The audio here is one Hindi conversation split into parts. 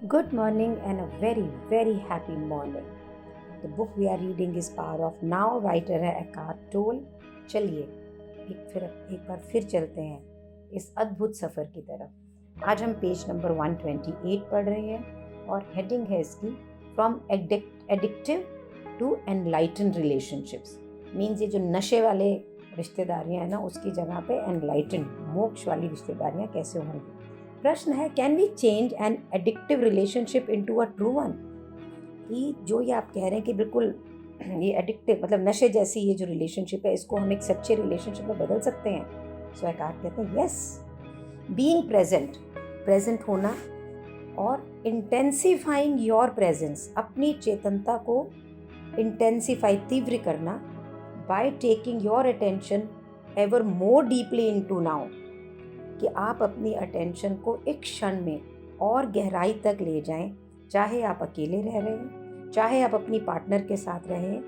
Good morning and a very, very happy morning. The book we are reading is Power of Now. Writer है एकार्ट टोल. चलिए एक बार फिर चलते हैं इस अद्भुत सफ़र की तरफ. आज हम पेज नंबर 128 पढ़ रहे हैं और हेडिंग है इसकी from addictive to enlighten relationships. Means ये जो नशे वाले रिश्तेदारियाँ हैं ना, उसकी जगह पे एनलाइटन मोक्ष वाली रिश्तेदारियाँ कैसे होंगी. प्रश्न है, can we change an addictive relationship into a true one. कि जो ये आप कह रहे हैं कि बिल्कुल ये एडिक्टिव मतलब नशे जैसी ये जो रिलेशनशिप है, इसको हम एक सच्चे रिलेशनशिप में बदल सकते हैं. सो एकार्ट कहते हैं यस. बीइंग प्रेजेंट होना और इंटेंसिफाइंग योर प्रेजेंस, अपनी चेतनता को इंटेंसिफाई तीव्र करना by taking your attention ever more deeply into now. कि आप अपनी अटेंशन को एक क्षण में और गहराई तक ले जाएं, चाहे आप अकेले रह रहे हैं, चाहे आप अपनी पार्टनर के साथ रहें.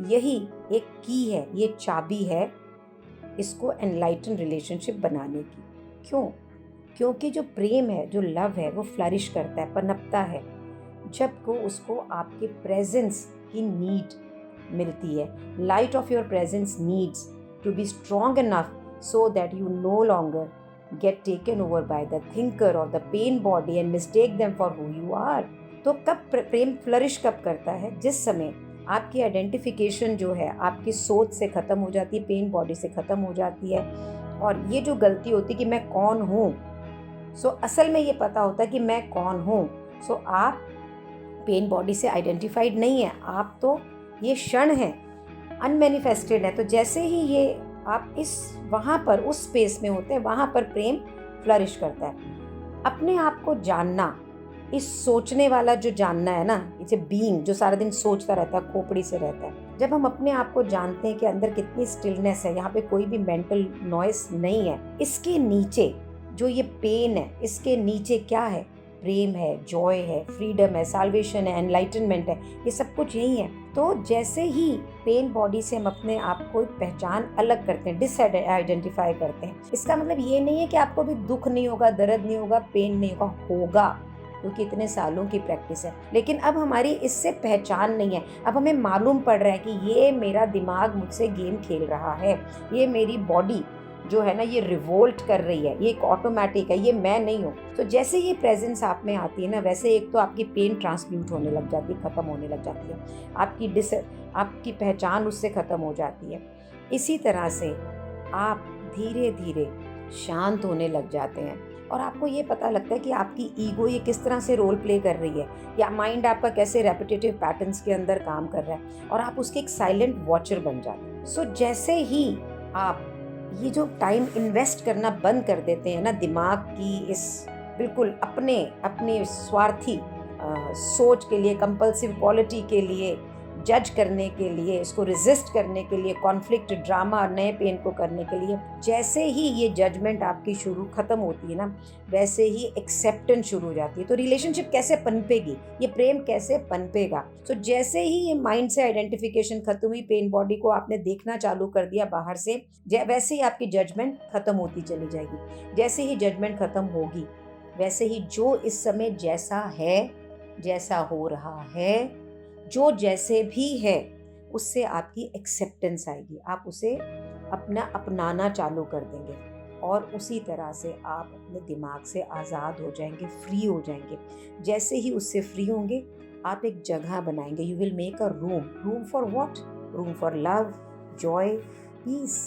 यही एक की है, ये चाबी है इसको एनलाइटन रिलेशनशिप बनाने की. क्यों? क्योंकि जो प्रेम है, जो लव है, वो फ्लरिश करता है, पनपता है जब को उसको आपके प्रेजेंस की नीड मिलती है. Light of your presence needs to be strong enough so that you no longer get taken over by the thinker or the pain body and mistake them for who you are. तो कब प्रेम फ्लरिश कब करता है? जिस समय आपकी आइडेंटिफिकेशन जो है आपकी सोच से ख़त्म हो जाती है, पेन बॉडी से ख़त्म हो जाती है. और ये जो गलती होती है कि मैं कौन हूँ, सो असल में ये पता होता है कि मैं कौन हूँ. सो आप पेन बॉडी से आइडेंटिफाइड नहीं है, आप तो ये क्षण है, अनमैनिफेस्टेड है. तो जैसे ही ये आप इस वहाँ पर उस स्पेस में होते हैं, वहाँ पर प्रेम फ्लरिश करता है. अपने आप को जानना, इस सोचने वाला जो जानना है ना, इसे बीइंग जो सारा दिन सोचता रहता है, खोपड़ी से रहता है. जब हम अपने आप को जानते हैं कि अंदर कितनी स्टिलनेस है, यहाँ पे कोई भी मेंटल नॉइस नहीं है, इसके नीचे जो ये पेन है, इसके नीचे क्या है? प्रेम है, जॉय है, फ्रीडम है, साल्वेशन है, एनलाइटनमेंट है. ये सब कुछ यही है. तो जैसे ही पेन बॉडी से हम अपने आप को पहचान अलग करते हैं, डिसआइडेंटिफाई करते हैं, इसका मतलब ये नहीं है कि आपको भी दुख नहीं होगा, दर्द नहीं होगा, पेन नहीं होगा, क्योंकि इतने सालों की प्रैक्टिस है. लेकिन अब हमारी इससे पहचान नहीं है. अब हमें मालूम पड़ रहा है कि ये मेरा दिमाग मुझसे गेम खेल रहा है, ये मेरी बॉडी जो है ना, ये रिवोल्ट कर रही है, ये एक ऑटोमेटिक है, ये मैं नहीं हूँ. तो जैसे ये प्रेजेंस आप में आती है ना, वैसे एक तो आपकी पेन ट्रांसम्यूट होने लग जाती है, ख़त्म होने लग जाती है, आपकी पहचान उससे ख़त्म हो जाती है. इसी तरह से आप धीरे धीरे शांत होने लग जाते हैं और आपको ये पता लगता है कि आपकी ईगो ये किस तरह से रोल प्ले कर रही है, या माइंड आपका कैसे रेपिटेटिव पैटर्न्स के अंदर काम कर रहा है, और आप उसके एक साइलेंट वॉचर बन जाते हैं. सो जैसे ही आप ये जो टाइम इन्वेस्ट करना बंद कर देते हैं ना दिमाग की इस बिल्कुल अपने स्वार्थी सोच के लिए, कंपल्सिव क्वालिटी के लिए, जज करने के लिए, इसको रेजिस्ट करने के लिए, कॉन्फ्लिक्ट ड्रामा और नए पेन को करने के लिए, जैसे ही ये जजमेंट आपकी ख़त्म होती है ना, वैसे ही एक्सेप्टेंस शुरू हो जाती है. तो रिलेशनशिप कैसे पनपेगी, ये प्रेम कैसे पनपेगा? तो जैसे ही ये माइंड से आइडेंटिफिकेशन खत्म हुई, पेन बॉडी को आपने देखना चालू कर दिया बाहर से, वैसे ही आपकी जजमेंट ख़त्म होती चली जाएगी. जैसे ही जजमेंट ख़त्म होगी, वैसे ही जो इस समय जैसा है, जैसा हो रहा है, जो जैसे भी है, उससे आपकी एक्सेप्टेंस आएगी. आप उसे अपनाना चालू कर देंगे और उसी तरह से आप अपने दिमाग से आज़ाद हो जाएंगे, फ्री हो जाएंगे. जैसे ही उससे फ्री होंगे, आप एक जगह बनाएंगे. You will make a room for what? Room for love, joy, peace.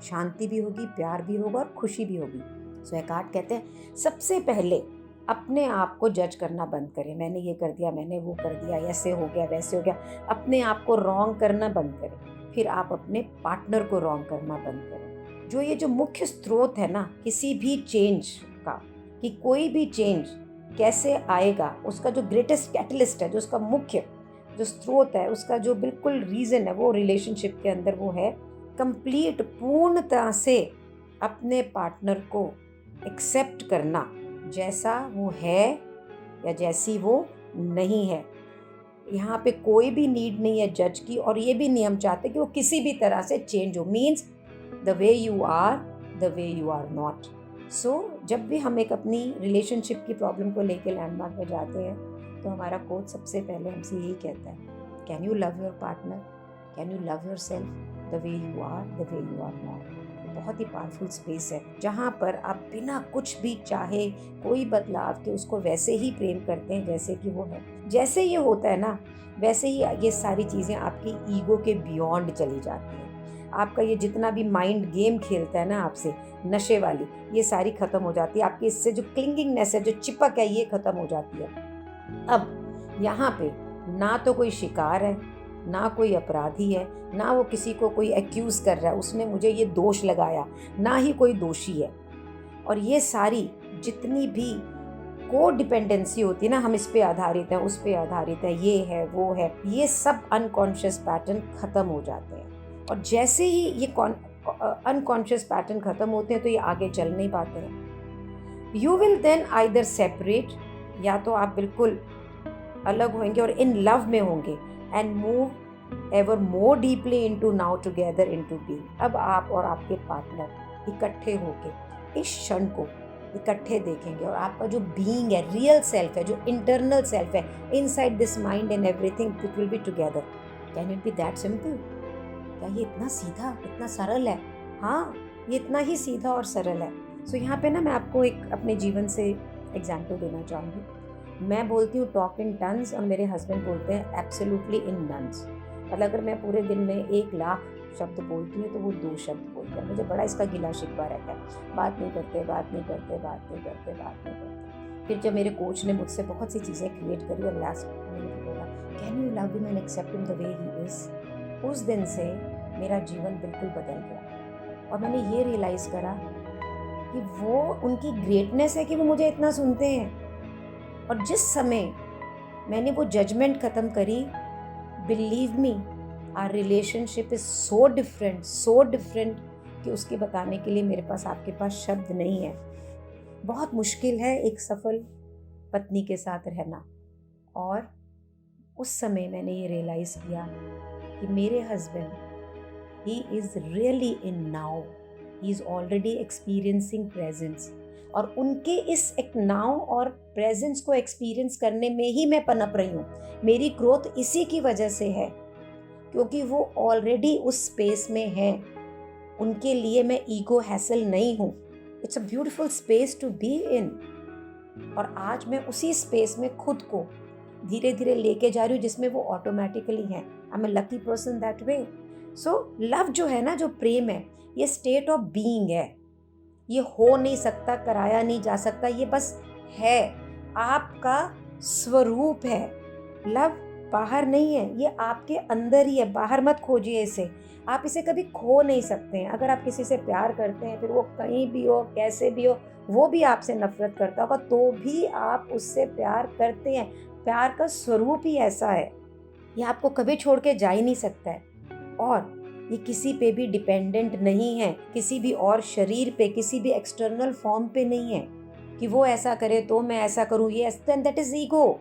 शांति भी होगी, प्यार भी होगा और खुशी भी होगी. सो एकार्ट कहते हैं सबसे पहले अपने आप को जज करना बंद करें. मैंने ये कर दिया, मैंने वो कर दिया, ऐसे हो गया, वैसे हो गया. अपने आप को रॉन्ग करना बंद करें. फिर आप अपने पार्टनर को रॉन्ग करना बंद करें. जो मुख्य स्रोत है ना किसी भी चेंज का, कि कोई भी चेंज कैसे आएगा, उसका जो ग्रेटेस्ट कैटलिस्ट है, जो उसका मुख्य जो स्रोत है, उसका जो बिल्कुल रीज़न है, वो रिलेशनशिप के अंदर वो है कंप्लीट, पूर्णतः से अपने पार्टनर को एक्सेप्ट करना, जैसा वो है या जैसी वो नहीं है. यहाँ पे कोई भी नीड नहीं है जज की, और ये भी नहीं हम चाहते कि वो किसी भी तरह से चेंज हो. Means the way you are not. जब भी हम एक अपनी रिलेशनशिप की प्रॉब्लम को लेके लैंडमार्क में जाते हैं तो हमारा कोच सबसे पहले हमसे यही कहता है, can you love your partner, can you love yourself the way you are, the way you are not. बहुत ही पावरफुल स्पेस है जहाँ पर आप बिना कुछ भी चाहे कोई बदलाव के उसको वैसे ही प्रेम करते हैं जैसे कि वो है। जैसे ये होता है ना, वैसे ही ये सारी चीज़ें आपकी ईगो के बियॉन्ड चली जाती हैं। आपका ये जितना भी माइंड गेम खेलता है ना आपसे, नशे वाली, ये सारी ख़त्म हो जाती है। आपकी इससे जो क्लिंगिंगनेस है, जो चिपक है, ये ख़त्म हो जाती है। अब यहाँ पे ना तो कोई शिकार है, ना कोई अपराधी है, ना वो किसी को कोई एक्यूज़ कर रहा है, उसने मुझे ये दोष लगाया, ना ही कोई दोषी है। और ये सारी जितनी भी को डिपेंडेंसी होती है ना, हम इस पे आधारित हैं, उस पे आधारित है, ये है वो है, ये सब अनकॉन्शियस पैटर्न ख़त्म हो जाते हैं। और जैसे ही ये अनकॉन्शियस पैटर्न ख़त्म होते हैं तो ये आगे चल नहीं पाते हैं। You will then either separate, या तो आप बिल्कुल अलग होंगे और इन लव में होंगे, and move ever more deeply into now together into being. अब आप और आपके पार्टनर इकट्ठे होके इस क्षण को इकट्ठे देखेंगे और आपका जो बीइंग है, रियल सेल्फ है, जो इंटरनल सेल्फ है, inside this mind and everything, it will be together. Can it be that simple? क्या ये इतना सीधा, इतना सरल है? हाँ, ये इतना ही सीधा और सरल है। सो यहाँ पे ना मैं आपको एक अपने जीवन से एग्जाम्पल देना चाहूँगी। मैं बोलती हूँ टॉक इन टन्स और मेरे हस्बैंड बोलते हैं एब्सोल्युटली इन नन्स। मतलब अगर मैं पूरे दिन में 1 लाख शब्द बोलती हूँ तो वो 2 शब्द बोलते हैं। मुझे बड़ा इसका गिला शिकवा रहता है, बात नहीं करते। फिर जब मेरे कोच ने मुझसे बहुत सी चीज़ें क्रिएट करी और लास्ट में बोला, can you love him and accept him the way he is, उस दिन से मेरा जीवन बिल्कुल बदल गया। और मैंने ये रियलाइज़ करा कि वो उनकी ग्रेटनेस है कि वो मुझे इतना सुनते हैं। और जिस समय मैंने वो जजमेंट ख़त्म करी, believe me, our relationship is so different कि उसके बताने के लिए मेरे पास, आपके पास शब्द नहीं है। बहुत मुश्किल है एक सफल पत्नी के साथ रहना। और उस समय मैंने ये रियलाइज़ किया कि मेरे husband, he is really in now, he is already experiencing presence. और उनके इस एक नाउ और प्रेजेंस को एक्सपीरियंस करने में ही मैं पनप रही हूँ। मेरी ग्रोथ इसी की वजह से है, क्योंकि वो ऑलरेडी उस स्पेस में हैं। उनके लिए मैं ईगो हैसल नहीं हूँ। It's a beautiful space to be in. और आज मैं उसी स्पेस में खुद को धीरे धीरे लेके जा रही हूँ जिसमें वो ऑटोमेटिकली हैं। I am a lucky person that way. So love जो है ना, जो प्रेम है, ये स्टेट ऑफ बीइंग है। ये हो नहीं सकता, कराया नहीं जा सकता, ये बस है, आपका स्वरूप है। लव बाहर नहीं है, ये आपके अंदर ही है। बाहर मत खोजिए इसे, आप इसे कभी खो नहीं सकते हैं। अगर आप किसी से प्यार करते हैं, फिर वो कहीं भी हो, कैसे भी हो, वो भी आपसे नफरत करता होगा, तो भी आप उससे प्यार करते हैं। प्यार का स्वरूप ही ऐसा है, ये आपको कभी छोड़ के जा ही नहीं सकता है। और ये किसी पे भी डिपेंडेंट नहीं है, किसी भी और शरीर पे, किसी भी एक्सटर्नल फॉर्म पे नहीं है कि वो ऐसा करे तो मैं ऐसा करूँ। ये that is ego.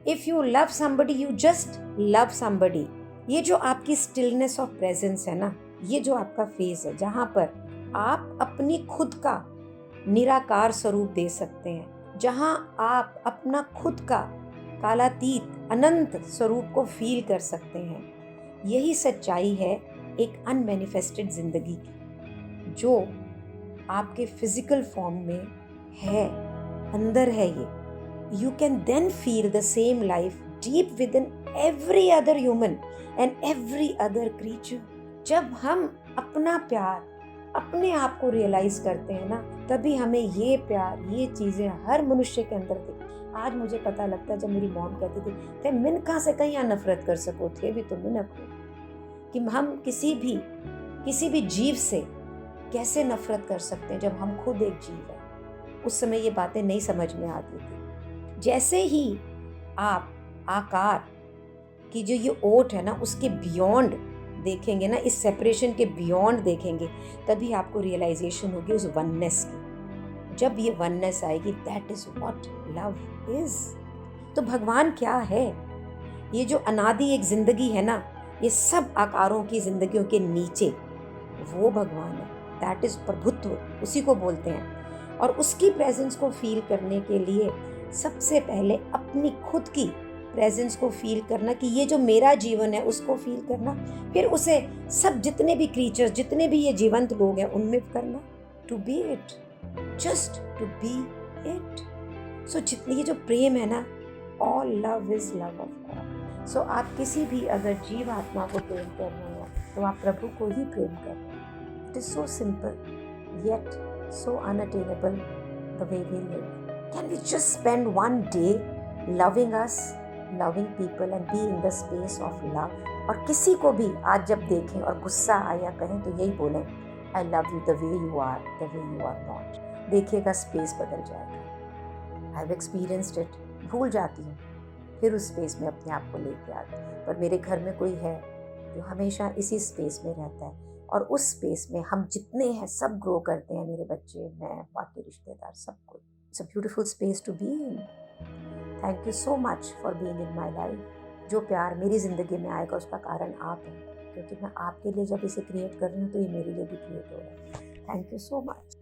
If you love somebody, you just love somebody. ये जो आपकी स्टिलनेस ऑफ प्रेजेंस है ना, ये जो आपका फेस है, जहाँ पर आप अपनी खुद का निराकार स्वरूप दे सकते हैं, जहाँ आप अपना खुद का कालातीत अनंत स्वरूप को फील कर सकते हैं, यही सच्चाई है एक अनमैनिफेस्टेड जिंदगी की, जो आपके फिजिकल फॉर्म में है, अंदर है। ये you can then feel the same life deep within every other human and every other creature. जब हम अपना प्यार अपने आप को रियलाइज करते हैं ना, तभी हमें ये प्यार, ये चीजें हर मनुष्य के अंदर दिखती। आज मुझे पता लगता है, जब मेरी मॉम कहती थी, थे मिनका से कहीं नफरत कर सको, थे भी तो मिनक हो, कि हम किसी भी जीव से कैसे नफरत कर सकते हैं जब हम खुद एक जीव है। उस समय ये बातें नहीं समझ में आती थी। जैसे ही आप आकार की जो ये ओट है ना, उसके बियॉन्ड देखेंगे ना, इस सेपरेशन के बियॉन्ड देखेंगे, तभी आपको रियलाइजेशन होगी उस वननेस की। जब ये वननेस आएगी, that is what love is. तो भगवान क्या है? ये जो अनादि एक जिंदगी है ना, ये सब आकारों की जिंदगियों के नीचे वो भगवान है। दैट इज प्रभुत्व, उसी को बोलते हैं। और उसकी प्रेजेंस को फील करने के लिए सबसे पहले अपनी खुद की प्रेजेंस को फील करना कि ये जो मेरा जीवन है उसको फील करना, फिर उसे सब जितने भी क्रीचर्स, जितने भी ये जीवंत लोग हैं उनमें करना, to be it, just to be it. So जितनी ये जो प्रेम है ना, all love is love of God. So आप किसी भी अगर जीव आत्मा को प्रेम कर रहे हैं तो आप प्रभु को ही प्रेम कर रहे हैं। It is so simple yet so unattainable the way we live. Can we just spend one day loving us, loving people and be in the space of love. और किसी को भी आज जब देखें और गुस्सा आया कहें तो यही बोलें, I love you the way you are, the way you are not. देखिएगा स्पेस बदल जाएगा। I have experienced it. भूल जाती हूँ, फिर उस स्पेस में अपने आप को लेके आती हूँ। पर मेरे घर में कोई है जो हमेशा इसी स्पेस में रहता है, और उस स्पेस में हम जितने हैं सब ग्रो करते हैं, मेरे बच्चे, मैं, बाकी रिश्तेदार, सब कुछ। It's a beautiful space to be in. Thank you so much for being in my life. जो प्यार मेरी ज़िंदगी में आएगा उसका कारण आप हैं, क्योंकि मैं आपके लिए जब इसे क्रिएट कर रही हूँ तो ये मेरे लिए भी क्रिएट हो रहा है। Thank you so much.